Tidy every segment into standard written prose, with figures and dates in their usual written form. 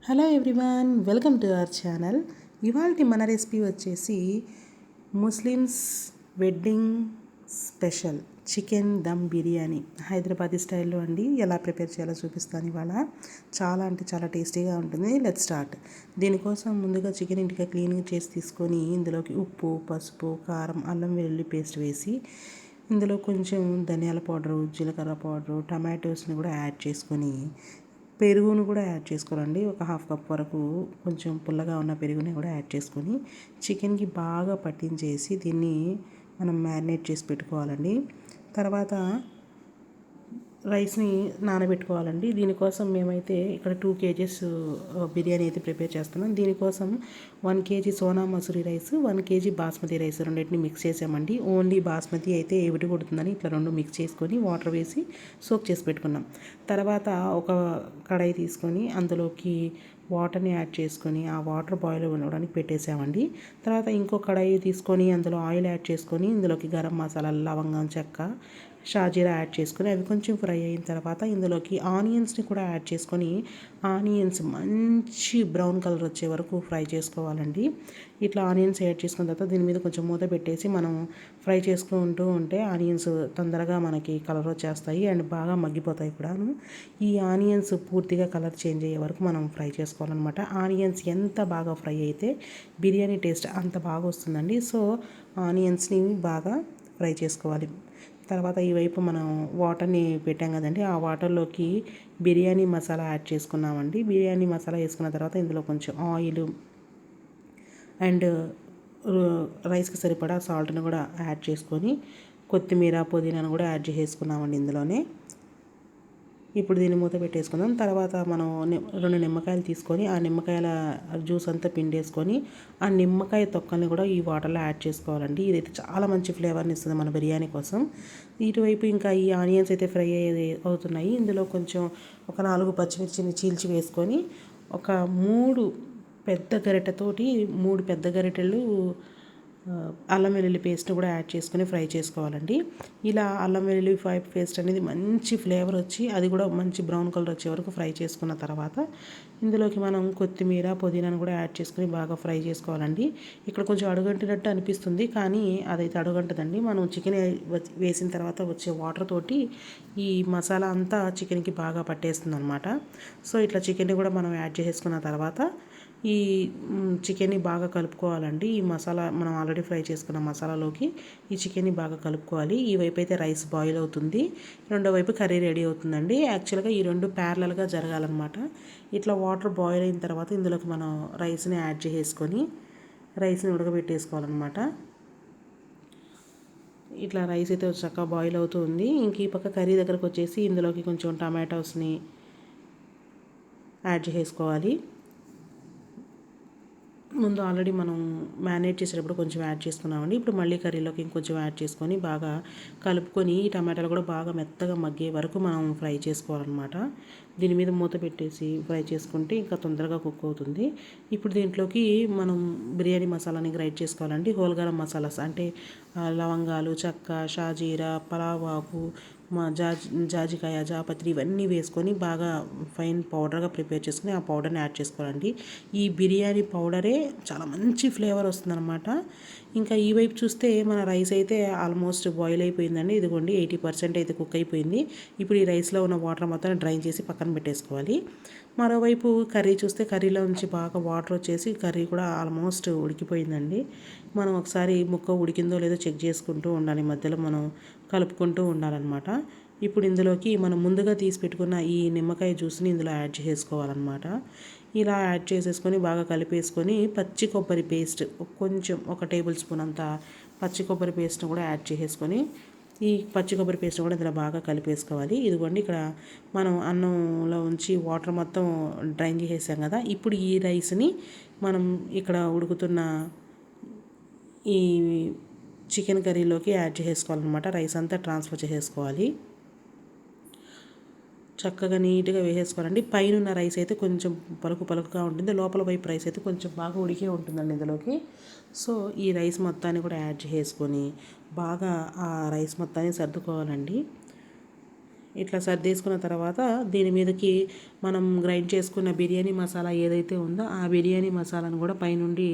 Hello everyone, welcome to our channel. ఇవాళ మన recipe వచ్చేసి Muslims wedding special chicken dum biryani Hyderabadi స్టైల్లో అండి. ఎలా ప్రిపేర్ చేయాలో చూపిస్తాను ఇవాళ. చాలా అంటే చాలా టేస్టీగా ఉంటుంది. Let's start. దీనికోసం ముందుగా చికెన్ ఇంటిగా క్లీన్గా చేసి తీసుకొని ఇందులోకి ఉప్పు, పసుపు, కారం, అల్లం వెల్లుల్లి పేస్ట్ వేసి ఇందులో కొంచెం ధనియాల పౌడరు, జీలకర్ర పౌడరు, టమాటోస్ని కూడా యాడ్ చేసుకొని పెరుగును కూడా యాడ్ చేసుకోవాలండి. ఒక హాఫ్ కప్ వరకు కొంచెం పుల్లగా ఉన్న పెరుగుని కూడా యాడ్ చేసుకొని చికెన్కి బాగా పట్టించేసి దీన్ని మనం మ్యారినేట్ చేసి పెట్టుకోవాలండి. తర్వాత రైస్ని నానబెట్టుకోవాలండి. దీనికోసం మేమైతే ఇక్కడ 2 kgs బిర్యానీ అయితే ప్రిపేర్ చేస్తున్నాం. దీనికోసం 1 kg Sona Masuri rice, 1 kg basmati rice రెండింటిని మిక్స్ చేసామండి. ఓన్లీ బాస్మతి అయితే ఏవిటి కొడుతుందని ఇట్లా రెండు మిక్స్ చేసుకొని వాటర్ వేసి సోక్ చేసి పెట్టుకున్నాం. తర్వాత ఒక కడాయి తీసుకొని అందులోకి వాటర్ని యాడ్ చేసుకొని ఆ వాటర్ బాయిల్ అవ్వడానికి పెట్టేసామండి. తర్వాత ఇంకో కడాయి తీసుకొని అందులో ఆయిల్ యాడ్ చేసుకొని ఇందులోకి గరం మసాలా, లవంగం, చెక్క, షాజీరా యాడ్ చేసుకొని అవి కొంచెం ఫ్రై అయిన తర్వాత ఇందులోకి ఆనియన్స్ని కూడా యాడ్ చేసుకొని ఆనియన్స్ మంచి బ్రౌన్ కలర్ వచ్చే వరకు ఫ్రై చేసుకోవాలండి. ఇట్లా ఆనియన్స్ యాడ్ చేసుకున్న తర్వాత దీని మీద కొంచెం మూత పెట్టేసి మనం ఫ్రై చేసుకుంటూ ఉంటే ఆనియన్స్ తొందరగా మనకి కలర్ వచ్చేస్తాయి అండ్ బాగా మగ్గిపోతాయి కూడాను. ఈ ఆనియన్స్ పూర్తిగా కలర్ చేంజ్ అయ్యే వరకు మనం ఫ్రై చేసుకోవాలన్నమాట. ఆనియన్స్ ఎంత బాగా ఫ్రై అయితే బిర్యానీ టేస్ట్ అంత బాగా వస్తుందండి. సో ఆనియన్స్ని బాగా ఫ్రై చేసుకోవాలి. తర్వాత ఈ వైపు మనం వాటర్ని పెట్టాం కదండి, ఆ వాటర్లోకి బిర్యానీ మసాలా యాడ్ చేసుకున్నామండి. బిర్యానీ మసాలా వేసుకున్న తర్వాత ఇందులో కొంచెం ఆయిల్ అండ్ రైస్కి సరిపడా సాల్ట్ని కూడా యాడ్ చేసుకొని కొత్తిమీర, పుదీనాను కూడా యాడ్ చేసుకున్నామండి ఇందులోనే. ఇప్పుడు దీన్ని మూత పెట్టేసుకుందాం. తర్వాత మనం 2 నిమ్మకాయలు తీసుకొని ఆ నిమ్మకాయల జ్యూస్ అంతా పిండేసుకొని ఆ నిమ్మకాయ తొక్కల్ని కూడా ఈ వాటర్లో యాడ్ చేసుకోవాలండి. ఇదైతే చాలా మంచి ఫ్లేవర్ని ఇస్తుంది మన బిర్యానీ కోసం. ఇటువైపు ఇంకా ఈ ఆనియన్స్ అయితే ఫ్రై అవుతున్నాయి. ఇందులో కొంచెం ఒక 4 పచ్చిమిర్చిని చీల్చి వేసుకొని ఒక 3 పెద్ద గరిటెతోటి 3 పెద్ద గరిటెలు అల్లం వెల్లుల్లి పేస్ట్ కూడా యాడ్ చేసుకొని ఫ్రై చేసుకోవాలండి. ఇలా అల్లం వెల్లుల్లి పేస్ట్ అనేది మంచి ఫ్లేవర్ వచ్చి అది కూడా మంచి బ్రౌన్ కలర్ వచ్చే వరకు ఫ్రై చేసుకున్న తర్వాత ఇందులోకి మనం కొత్తిమీర, పుదీనాను కూడా యాడ్ చేసుకొని బాగా ఫ్రై చేసుకోవాలండి. ఇక్కడ కొంచెం అడుగంటినట్టు అనిపిస్తుంది, కానీ అదైతే అడుగంటదండి. మనం చికెన్ వేసిన తర్వాత వచ్చే వాటర్ తోటి ఈ మసాలా అంతా చికెన్కి బాగా పట్టేస్తుంది అనమాట. సో ఇట్లా చికెన్ని కూడా మనం యాడ్ చేసుకున్న తర్వాత ఈ చికెన్ని బాగా కలుపుకోవాలండి. ఈ మసాలా మనం ఆల్రెడీ ఫ్రై చేసుకున్న మసాలాలోకి ఈ చికెన్ని బాగా కలుపుకోవాలి. ఈ వైపు అయితే రైస్ బాయిల్ అవుతుంది, రెండో వైపు కర్రీ రెడీ అవుతుందండి. యాక్చువల్గా ఈ రెండు ప్యారలల్గా జరగాలన్నమాట. ఇట్లా వాటర్ బాయిల్ అయిన తర్వాత ఇందులోకి మనం రైస్ని యాడ్ చేసుకొని రైస్ని ఉడకబెట్టేసుకోవాలన్నమాట. ఇట్లా రైస్ అయితే చక్కగా బాయిల్ అవుతుంది. ఇంక ఈ పక్క కర్రీ దగ్గరకు వచ్చేసి ఇందులోకి కొంచెం టమాటోస్ని యాడ్ చేసుకోవాలి. ముందు ఆల్రెడీ మనం మ్యారినేట్ చేసేటప్పుడు కొంచెం యాడ్ చేసుకున్నామండి. ఇప్పుడు మళ్ళీ కర్రీలోకి ఇంకొంచెం యాడ్ చేసుకొని బాగా కలుపుకొని ఈ టమాటాలు కూడా బాగా మెత్తగా మగ్గే వరకు మనం ఫ్రై చేసుకోవాలన్నమాట. దీని మీద మూత పెట్టేసి ఫ్రై చేసుకుంటే ఇంకా తొందరగా కుక్ అవుతుంది. ఇప్పుడు దీంట్లోకి మనం బిర్యానీ మసాలాని గ్రైండ్ చేసుకోవాలండి. హోల్ గరం మసాలాస్ అంటే లవంగాలు, చెక్క, షాజీరా, పలావ్ ఆకు, జాజికాయ, జాపత్రి ఇవన్నీ వేసుకొని బాగా ఫైన్ పౌడర్గా ప్రిపేర్ చేసుకొని ఆ పౌడర్ని యాడ్ చేసుకోవాలండి. ఈ బిర్యానీ పౌడరే చాలా మంచి ఫ్లేవర్ వస్తుందన్నమాట. ఇంకా ఈ వైపు చూస్తే మన రైస్ అయితే ఆల్మోస్ట్ బాయిల్ అయిపోయిందండి. ఇదిగోండి 80% అయితే కుక్ అయిపోయింది. ఇప్పుడు ఈ రైస్లో ఉన్న వాటర్ మొత్తం డ్రైన్ చేసి పక్కన పెట్టేసుకోవాలి. మరోవైపు కర్రీ చూస్తే కర్రీలో నుంచి బాగా వాటర్ వచ్చేసి కర్రీ కూడా ఆల్మోస్ట్ ఉడికిపోయిందండి. మనం ఒకసారి ముక్క ఉడికిందో లేదో చెక్ చేసుకుంటూ ఉండాలి, మధ్యలో మనం కలుపుకుంటూ ఉండాలన్నమాట. ఇప్పుడు ఇందులోకి మనం ముందుగా తీసి పెట్టుకున్న ఈ నిమ్మకాయ జ్యూస్ని ఇందులో యాడ్ చేసుకోవాలన్నమాట. ఇలా యాడ్ చేసేసుకొని బాగా కలిపేసుకొని పచ్చి కొబ్బరి పేస్ట్ కొంచెం 1 టేబుల్ స్పూన్ అంత పచ్చి కొబ్బరి పేస్ట్ని కూడా యాడ్ చేసేసుకొని ఈ పచ్చి కొబ్బరి పేస్ట్ కూడా ఇందులో బాగా కలిపేసుకోవాలి. ఇదిగోండి ఇక్కడ మనం అన్నంలో ఉంచి వాటర్ మొత్తం డ్రైన్ చేసేసాం కదా. ఇప్పుడు ఈ రైస్ని మనం ఇక్కడ ఉడుకుతున్న ఈ చికెన్ కర్రీలోకి యాడ్ చేసుకోవాలన్నమాట. రైస్ అంతా ట్రాన్స్ఫర్ చేసేసుకోవాలి. చక్కగా నీట్గా వేసేసుకోవాలండి. పైన ఉన్న రైస్ అయితే కొంచెం పలుకుగా ఉంటుంది, లోపల వైపు రైస్ అయితే కొంచెం బాగా ఉడికే ఉంటుందండి ఇందులోకి. సో ఈ రైస్ మొత్తాన్ని కూడా యాడ్ చేసుకొని బాగా ఆ రైస్ మొత్తాన్ని సర్దుకోవాలండి. ఇట్లా సర్దేసుకున్న తర్వాత దీని మీదకి మనం గ్రైండ్ చేసుకున్న బిర్యానీ మసాలా ఏదైతే ఉందో ఆ బిర్యానీ మసాలాను కూడా పైనుండి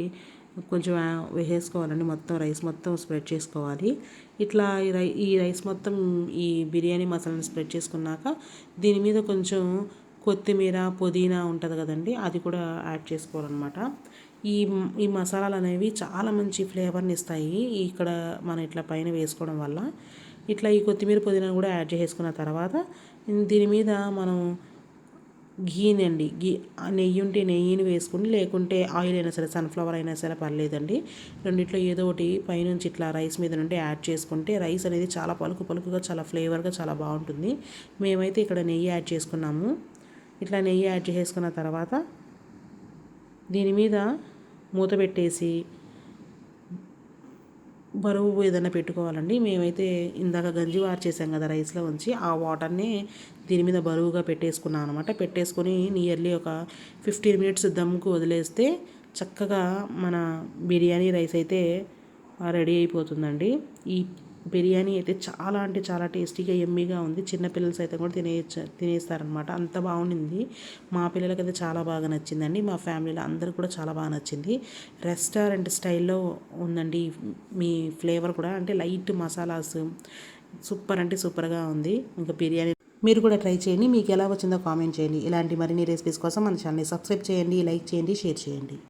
కొంచెం వేసేసుకోవాలండి. మొత్తం రైస్ మొత్తం స్ప్రెడ్ చేసుకోవాలి. ఇట్లా ఈ రైస్ మొత్తం ఈ బిర్యానీ మసాలాను స్ప్రెడ్ చేసుకున్నాక దీని మీద కొంచెం కొత్తిమీర పుదీనా ఉంటుంది కదండి, అది కూడా యాడ్ చేసుకోవాలన్నమాట. ఈ ఈ మసాలాలు అనేవి చాలా మంచి ఫ్లేవర్ని ఇస్తాయి ఇక్కడ మనం ఇట్లా పైన వేసుకోవడం వల్ల. ఇట్లా ఈ కొత్తిమీర పుదీనా కూడా యాడ్ చేసుకున్న తర్వాత దీని మీద మనం నెయ్యి ఉంటే నెయ్యిని వేసుకుని, లేకుంటే ఆయిల్ అయినా సరే సన్ఫ్లవర్ అయినా సరే పర్లేదండి. రెండిట్లో ఏదో ఒకటి పైనుంచి ఇట్లా రైస్ మీద నుండి యాడ్ చేసుకుంటే రైస్ అనేది చాలా పలుకుగా చాలా ఫ్లేవర్గా చాలా బాగుంటుంది. మేమైతే ఇక్కడ నెయ్యి యాడ్ చేసుకున్నాము. ఇట్లా నెయ్యి యాడ్ చేసుకున్న తర్వాత దీని మీద మూత పెట్టేసి బరువు ఏదైనా పెట్టుకోవాలండి. మేమైతే ఇందాక గంజి వార్ చేసాం కదా రైస్లో ఉంచి, ఆ వాటర్ని దీని మీద బరువుగా పెట్టేసుకున్నాం అనమాట. పెట్టేసుకొని నియర్లీ ఒక 15 మినిట్స్ దమ్కు వదిలేస్తే చక్కగా మన బిర్యానీ రైస్ అయితే రెడీ అయిపోతుందండి. ఈ బిర్యానీ అయితే చాలా అంటే చాలా టేస్టీగా ఎమ్మీగా ఉంది. చిన్నపిల్లలు సైతం కూడా తినేస్తారనమాట. అంత బాగుండింది. మా పిల్లలకైతే చాలా బాగా నచ్చిందండి. మా ఫ్యామిలీలో అందరూ కూడా చాలా బాగా నచ్చింది. రెస్టారెంట్ స్టైల్లో ఉందండి మీ ఫ్లేవర్ కూడా, అంటే లైట్ మసాలాస్ సూపర్ అంటే సూపర్గా ఉంది. ఇంకా బిర్యానీ మీరు కూడా ట్రై చేయండి. మీకు ఎలా వచ్చిందో కామెంట్ చేయండి. ఇలాంటి మరిన్ని రెసిపీస్ కోసం మన ఛానల్ని సబ్స్క్రైబ్ చేయండి, లైక్ చేయండి, షేర్ చేయండి.